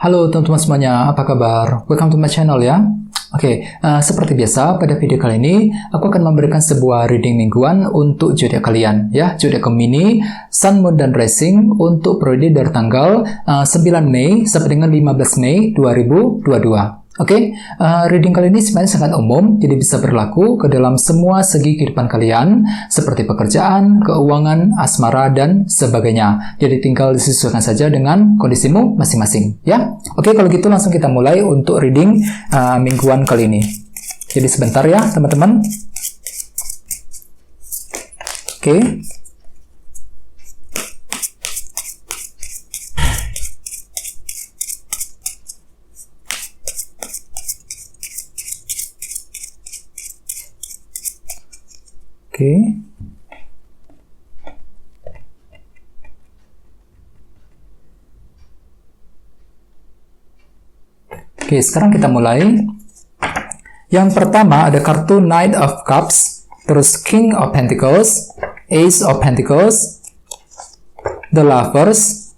Halo teman-teman semuanya, apa kabar? Welcome to my channel ya. Seperti biasa pada video kali ini aku akan memberikan sebuah reading mingguan untuk zodiak kalian ya, zodiak Gemini, Sun, Moon, dan Rising untuk periode dari tanggal 9 Mei sampai dengan 15 Mei 2022. Reading kali ini sebenarnya sangat umum, jadi bisa berlaku ke dalam semua segi kehidupan kalian, seperti pekerjaan, keuangan, asmara, dan sebagainya. Jadi tinggal disesuaikan saja dengan kondisimu masing-masing, ya. Kalau gitu langsung kita mulai untuk reading mingguan kali ini. Jadi sebentar ya, teman-teman. Sekarang kita mulai. Yang pertama ada kartu Knight of Cups, terus King of Pentacles, Ace of Pentacles, The Lovers,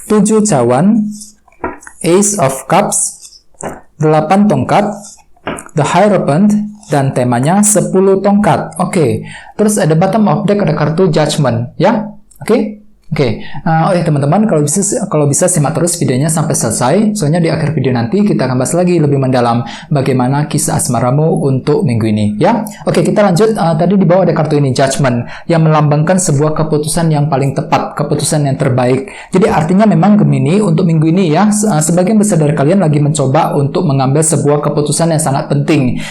7 cawan, Ace of Cups, 8 tongkat, The Hierophant, dan temanya 10 tongkat. Terus ada bottom of deck ada kartu Judgment ya. Teman-teman, kalau bisa simak terus videonya sampai selesai. Soalnya di akhir video nanti kita akan bahas lagi lebih mendalam bagaimana kisah asmaramu untuk minggu ini ya. Kita lanjut. Tadi di bawah ada kartu ini Judgment yang melambangkan sebuah keputusan yang paling tepat, keputusan yang terbaik. Jadi artinya memang Gemini untuk minggu ini ya, sebagian besar dari kalian lagi mencoba untuk mengambil sebuah keputusan yang sangat penting.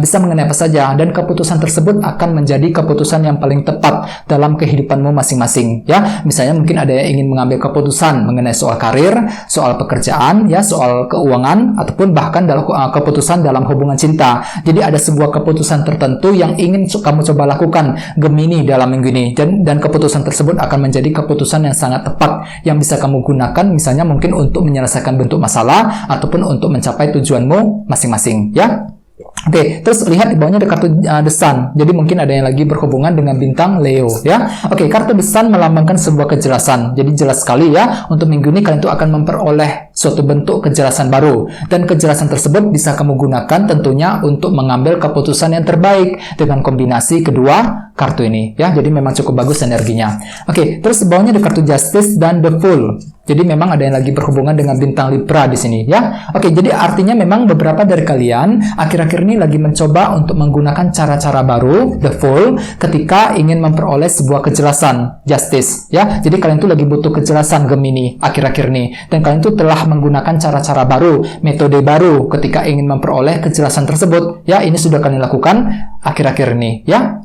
Bisa mengenai apa saja, dan keputusan tersebut akan menjadi keputusan yang paling tepat dalam kehidupanmu masing-masing ya. Misalnya mungkin ada yang ingin mengambil keputusan mengenai soal karir, soal pekerjaan, ya, soal keuangan, ataupun bahkan dalam keputusan dalam hubungan cinta. Jadi ada sebuah keputusan tertentu yang ingin kamu coba lakukan Gemini dalam minggu ini, dan keputusan tersebut akan menjadi keputusan yang sangat tepat yang bisa kamu gunakan, misalnya mungkin untuk menyelesaikan bentuk masalah ataupun untuk mencapai tujuanmu masing-masing, ya. Terus lihat di bawahnya ada kartu The Sun. Jadi mungkin ada yang lagi berhubungan dengan bintang Leo ya. Kartu The Sun melambangkan sebuah kejelasan. Jadi jelas sekali ya, untuk minggu ini kalian itu akan memperoleh suatu bentuk kejelasan baru, dan kejelasan tersebut bisa kamu gunakan tentunya untuk mengambil keputusan yang terbaik dengan kombinasi kedua kartu ini ya. Jadi memang cukup bagus energinya. Terus di bawahnya ada kartu Justice dan The Fool. Jadi memang ada yang lagi berhubungan dengan bintang Libra di sini ya. Jadi artinya memang beberapa dari kalian akhir-akhir ini lagi mencoba untuk menggunakan cara-cara baru, The Fool, ketika ingin memperoleh sebuah kejelasan, Justice ya. Jadi kalian tuh lagi butuh kejelasan Gemini akhir-akhir ini, dan kalian tuh telah menggunakan cara-cara baru, metode baru ketika ingin memperoleh kejelasan tersebut ya. Ini sudah kalian lakukan akhir-akhir ini ya.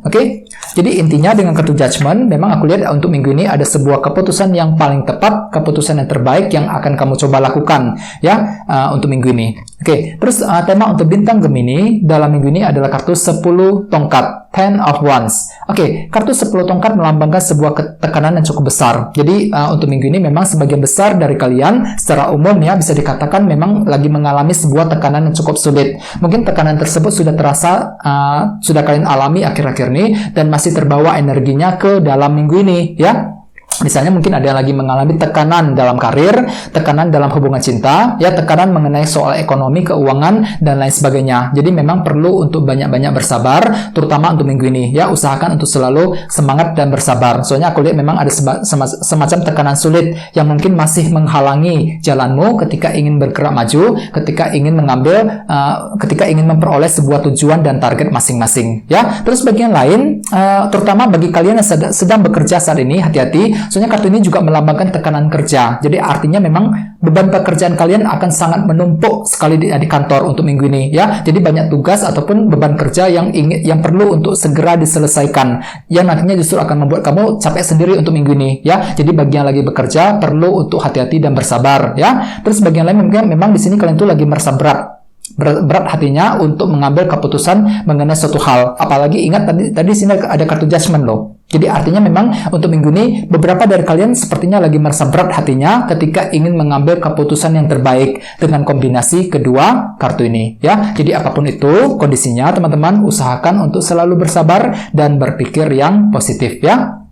Jadi intinya dengan kartu Judgment, memang aku lihat untuk minggu ini ada sebuah keputusan yang paling tepat, keputusan yang terbaik yang akan kamu coba lakukan ya untuk minggu ini. Terus tema untuk bintang Gemini dalam minggu ini adalah kartu 10 tongkat, 10 of Wands. Kartu 10 tongkat melambangkan sebuah tekanan yang cukup besar. Jadi untuk minggu ini memang sebagian besar dari kalian secara umum ya, bisa dikatakan memang lagi mengalami sebuah tekanan yang cukup sulit. Mungkin tekanan tersebut sudah terasa, sudah kalian alami akhir-akhir ini, dan masih terbawa energinya ke dalam minggu ini ya. Misalnya mungkin ada yang lagi mengalami tekanan dalam karir, tekanan dalam hubungan cinta, ya, tekanan mengenai soal ekonomi, keuangan, dan lain sebagainya. Jadi memang perlu untuk banyak-banyak bersabar, terutama untuk minggu ini, ya. Usahakan untuk selalu semangat dan bersabar. Soalnya aku lihat memang ada semacam tekanan sulit yang mungkin masih menghalangi jalanmu ketika ingin bergerak maju, ketika ingin ketika ingin memperoleh sebuah tujuan dan target masing-masing, ya. Terus bagian lain, terutama bagi kalian yang sedang bekerja saat ini, hati-hati. Soalnya kartu ini juga melambangkan tekanan kerja. Jadi artinya memang beban pekerjaan kalian akan sangat menumpuk sekali di kantor untuk minggu ini ya. Jadi banyak tugas ataupun beban kerja yang perlu untuk segera diselesaikan, yang nantinya justru akan membuat kamu capek sendiri untuk minggu ini ya. Jadi bagi yang lagi bekerja perlu untuk hati-hati dan bersabar ya. Terus bagian lain memang di sini kalian tuh lagi merasa berat hatinya untuk mengambil keputusan mengenai suatu hal. Apalagi ingat tadi sini ada kartu Judgment loh. Jadi artinya memang untuk minggu ini beberapa dari kalian sepertinya lagi merasa berat hatinya ketika ingin mengambil keputusan yang terbaik dengan kombinasi kedua kartu ini ya. Jadi apapun itu kondisinya, teman-teman usahakan untuk selalu bersabar dan berpikir yang positif ya.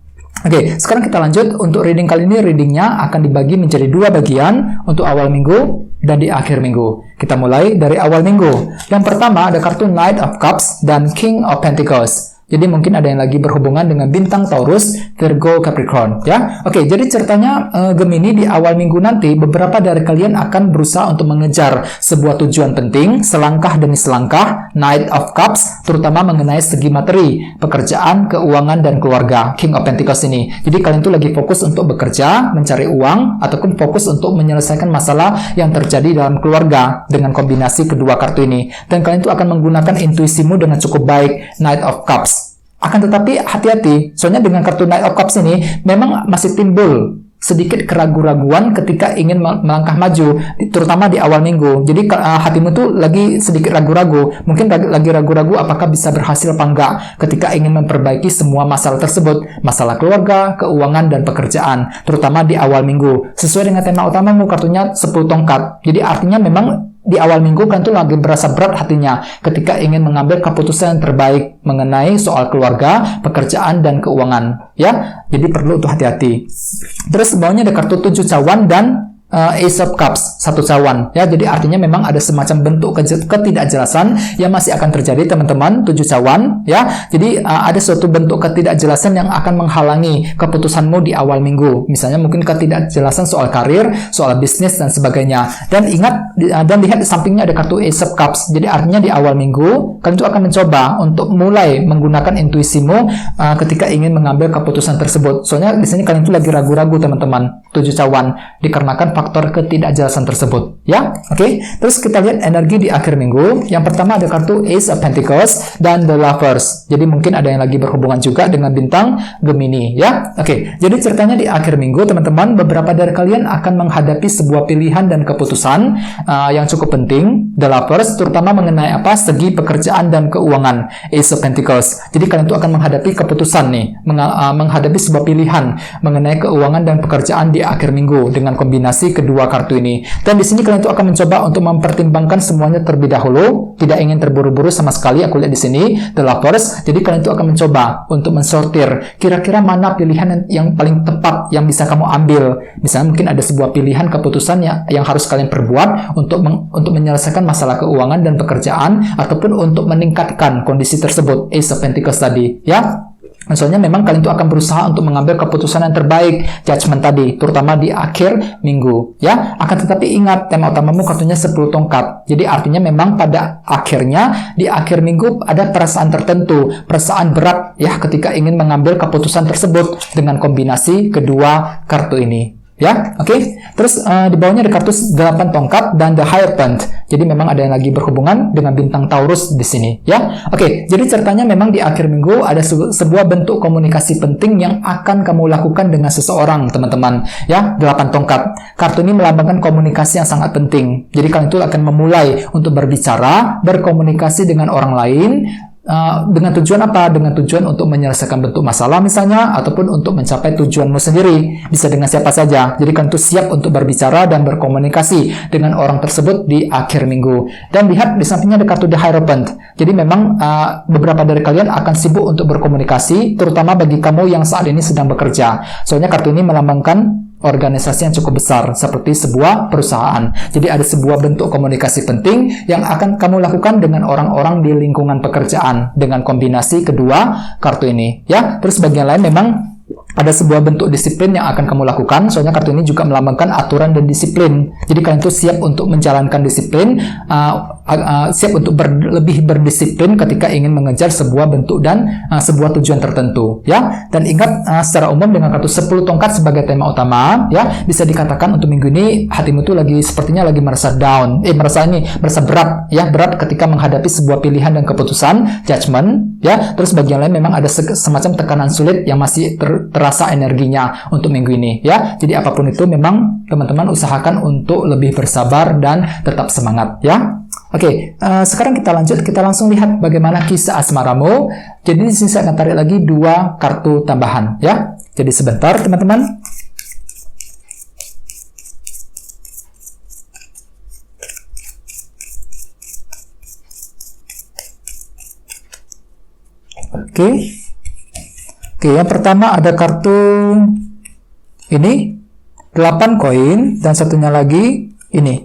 Oke, sekarang kita lanjut. Untuk reading kali ini, readingnya akan dibagi menjadi 2 bagian untuk awal minggu dan di akhir minggu. Kita mulai dari awal minggu. Yang pertama ada kartu Knight of Cups dan King of Pentacles. Jadi mungkin ada yang lagi berhubungan dengan bintang Taurus, Virgo, Capricorn, ya. Oke, jadi ceritanya Gemini di awal minggu nanti beberapa dari kalian akan berusaha untuk mengejar sebuah tujuan penting, selangkah demi selangkah. Knight of Cups terutama mengenai segi materi, pekerjaan, keuangan dan keluarga. King of Pentacles ini. Jadi kalian tuh lagi fokus untuk bekerja, mencari uang ataupun fokus untuk menyelesaikan masalah yang terjadi dalam keluarga dengan kombinasi kedua kartu ini. Dan kalian tuh akan menggunakan intuisimu dengan cukup baik. Knight of Cups. Akan tetapi hati-hati, soalnya dengan kartu Knight of Cups ini memang masih timbul sedikit keraguan-raguan ketika ingin melangkah maju, terutama di awal minggu. Jadi hatimu tuh lagi sedikit ragu-ragu, mungkin lagi ragu-ragu apakah bisa berhasil apa enggak ketika ingin memperbaiki semua masalah tersebut, masalah keluarga, keuangan, dan pekerjaan, terutama di awal minggu. Sesuai dengan tema utamamu, kartunya 10 tongkat. Jadi artinya memang di awal minggu kan tuh lagi berasa berat hatinya ketika ingin mengambil keputusan yang terbaik mengenai soal keluarga, pekerjaan, dan keuangan, ya. Jadi perlu untuk hati-hati. Terus bawahnya ada kartu 7 cawan dan Ace of Cups, 1 cawan, ya. Jadi artinya memang ada semacam bentuk ketidakjelasan yang masih akan terjadi, teman-teman. 7 cawan, ya. Jadi ada suatu bentuk ketidakjelasan yang akan menghalangi keputusanmu di awal minggu. Misalnya mungkin ketidakjelasan soal karir, soal bisnis dan sebagainya. Dan ingat dan lihat di sampingnya ada kartu Ace of Cups. Jadi artinya di awal minggu kalian tuh akan mencoba untuk mulai menggunakan intuisimu ketika ingin mengambil keputusan tersebut. Soalnya di sini kalian tuh lagi ragu-ragu, teman-teman. 7 cawan dikarenakan faktor ketidakjelasan tersebut, ya. Oke. Terus kita lihat energi di akhir minggu. Yang pertama ada kartu Ace of Pentacles dan The Lovers. Jadi mungkin ada yang lagi berhubungan juga dengan bintang Gemini, ya. Oke. Jadi ceritanya di akhir minggu, teman-teman, beberapa dari kalian akan menghadapi sebuah pilihan dan keputusan yang cukup penting. The Lovers terutama mengenai apa? Segi pekerjaan dan keuangan. Ace of Pentacles. Jadi kalian tuh akan menghadapi keputusan nih, menghadapi sebuah pilihan mengenai keuangan dan pekerjaan di akhir minggu dengan kombinasi kedua kartu ini. Dan di sini kalian itu akan mencoba untuk mempertimbangkan semuanya terlebih dahulu, tidak ingin terburu-buru sama sekali. Aku lihat di sini The Lovers. Jadi kalian itu akan mencoba untuk mensortir kira-kira mana pilihan yang paling tepat yang bisa kamu ambil. Misalnya mungkin ada sebuah pilihan keputusan yang harus kalian perbuat untuk menyelesaikan masalah keuangan dan pekerjaan ataupun untuk meningkatkan kondisi tersebut. Ace of Pentacles tadi, ya. Soalnya memang kalian itu akan berusaha untuk mengambil keputusan yang terbaik, judgment tadi, terutama di akhir minggu, ya. Akan tetapi ingat, tema utamamu kartunya 10 tongkat. Jadi artinya memang pada akhirnya, di akhir minggu ada perasaan tertentu, perasaan berat, ya, ketika ingin mengambil keputusan tersebut dengan kombinasi kedua kartu ini. Ya, oke. Terus di bawahnya ada kartu 8 tongkat dan The Hierophant. Jadi memang ada yang lagi berhubungan dengan bintang Taurus di sini, ya. Oke, jadi ceritanya memang di akhir minggu ada sebuah bentuk komunikasi penting yang akan kamu lakukan dengan seseorang, teman-teman. Ya, 8 tongkat. Kartu ini melambangkan komunikasi yang sangat penting. Jadi kalian itu akan memulai untuk berbicara, berkomunikasi dengan orang lain. Dengan tujuan apa? Dengan tujuan untuk menyelesaikan bentuk masalah misalnya, ataupun untuk mencapai tujuanmu sendiri. Bisa dengan siapa saja. Jadi kalian tuh siap untuk berbicara dan berkomunikasi dengan orang tersebut di akhir minggu. Dan lihat di sampingnya ada kartu The Hierophant. Jadi memang beberapa dari kalian akan sibuk untuk berkomunikasi, terutama bagi kamu yang saat ini sedang bekerja. Soalnya kartu ini melambangkan organisasi yang cukup besar seperti sebuah perusahaan. Jadi ada sebuah bentuk komunikasi penting yang akan kamu lakukan dengan orang-orang di lingkungan pekerjaan dengan kombinasi kedua kartu ini, ya. Terus bagian lain memang ada sebuah bentuk disiplin yang akan kamu lakukan. Soalnya kartu ini juga melambangkan aturan dan disiplin. Jadi kalian tuh siap untuk menjalankan disiplin, siap untuk lebih berdisiplin ketika ingin mengejar sebuah bentuk dan sebuah tujuan tertentu, ya. Dan ingat, secara umum dengan kartu 10 tongkat sebagai tema utama, ya, bisa dikatakan untuk minggu ini hatimu tuh sepertinya lagi merasa down, merasa berat, ya, berat ketika menghadapi sebuah pilihan dan keputusan, judgment, ya. Terus bagian lain memang ada semacam tekanan sulit yang masih terasa energinya untuk minggu ini, ya. Jadi apapun itu memang teman-teman usahakan untuk lebih bersabar dan tetap semangat, ya. Oke, sekarang kita lanjut, kita langsung lihat bagaimana kisah asmaramu. Jadi di sini saya akan tarik lagi 2 kartu tambahan, ya. Jadi sebentar teman-teman. Oke. Oke, yang pertama ada kartu ini 8 koin dan satunya lagi ini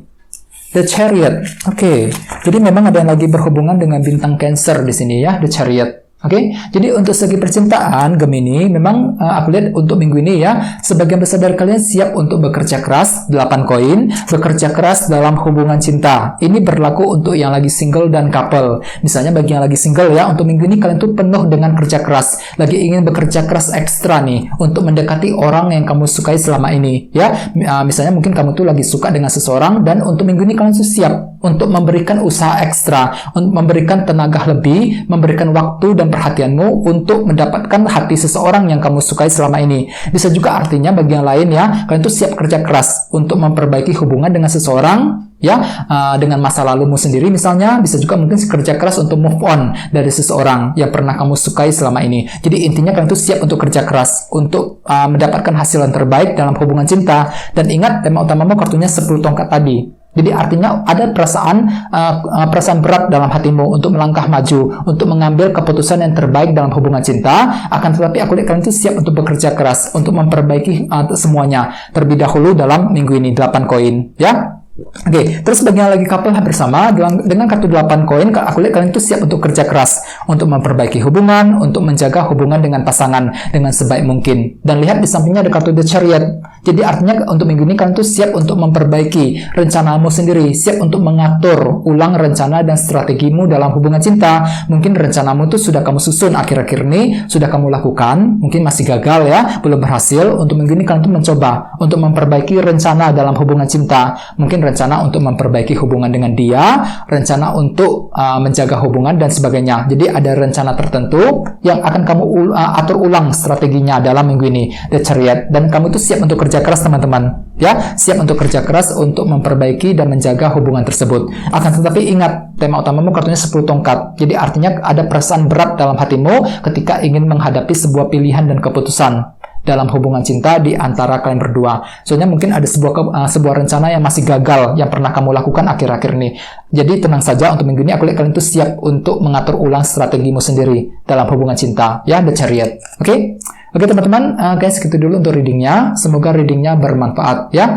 The Chariot. Oke, jadi memang ada yang lagi berhubungan dengan bintang Cancer di sini ya, The Chariot. Oke, jadi untuk segi percintaan Gemini, memang aku lihat untuk minggu ini ya, sebagian besar dari kalian siap untuk bekerja keras, 8 koin, bekerja keras dalam hubungan cinta. Ini berlaku untuk yang lagi single dan couple. Misalnya bagi yang lagi single ya, untuk minggu ini kalian tuh penuh dengan kerja keras, lagi ingin bekerja keras ekstra nih, untuk mendekati orang yang kamu sukai selama ini ya. Misalnya mungkin kamu tuh lagi suka dengan seseorang, dan untuk minggu ini kalian tuh siap untuk memberikan usaha ekstra, untuk memberikan tenaga lebih, memberikan waktu dan perhatianmu untuk mendapatkan hati seseorang yang kamu sukai selama ini. Bisa juga artinya bagi yang lain ya, kalian tuh siap kerja keras untuk memperbaiki hubungan dengan seseorang ya, dengan masa lalumu sendiri misalnya. Bisa juga mungkin kerja keras untuk move on dari seseorang yang pernah kamu sukai selama ini. Jadi intinya kalian tuh siap untuk kerja keras untuk mendapatkan hasil yang terbaik dalam hubungan cinta. Dan ingat, tema utamamu kartunya 10 tongkat tadi. Jadi artinya ada perasaan berat dalam hatimu untuk melangkah maju, untuk mengambil keputusan yang terbaik dalam hubungan cinta. Akan tetapi aku lihat kalian itu siap untuk bekerja keras, untuk memperbaiki semuanya terlebih dahulu dalam minggu ini, 8 koin ya. Oke, terus bagi yang lagi couple bersama dengan kartu 8 koin, aku lihat kalian itu siap untuk kerja keras untuk memperbaiki hubungan, untuk menjaga hubungan dengan pasangan dengan sebaik mungkin. Dan lihat di sampingnya ada kartu The Chariot. Jadi artinya untuk minggu ini kalian tuh siap untuk memperbaiki rencanamu sendiri, siap untuk mengatur ulang rencana dan strategimu dalam hubungan cinta. Mungkin rencanamu tuh sudah kamu susun akhir-akhir ini, sudah kamu lakukan, mungkin masih gagal ya, belum berhasil. Untuk minggu ini kalian tuh mencoba untuk memperbaiki rencana dalam hubungan cinta. Mungkin rencana untuk memperbaiki hubungan dengan dia, rencana untuk menjaga hubungan dan sebagainya. Jadi ada rencana tertentu yang akan kamu atur ulang strateginya dalam minggu ini, The Chariot. Dan kamu tuh siap untuk kerja keras teman-teman ya, siap untuk kerja keras untuk memperbaiki dan menjaga hubungan tersebut. Akan tetapi ingat, tema utamamu kartunya 10 tongkat. Jadi artinya ada perasaan berat dalam hatimu ketika ingin menghadapi sebuah pilihan dan keputusan dalam hubungan cinta di antara kalian berdua. Soalnya mungkin ada sebuah rencana yang masih gagal yang pernah kamu lakukan akhir-akhir ini. Jadi tenang saja, untuk minggu ini aku lihat kalian tuh siap untuk mengatur ulang strategimu sendiri dalam hubungan cinta ya, The Chariot. Oke teman-teman, guys, segitu dulu untuk readingnya. Semoga readingnya bermanfaat ya.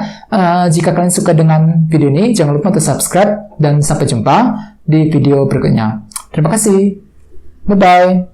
Jika kalian suka dengan video ini, jangan lupa untuk subscribe dan sampai jumpa di video berikutnya. Terima kasih. Bye-bye.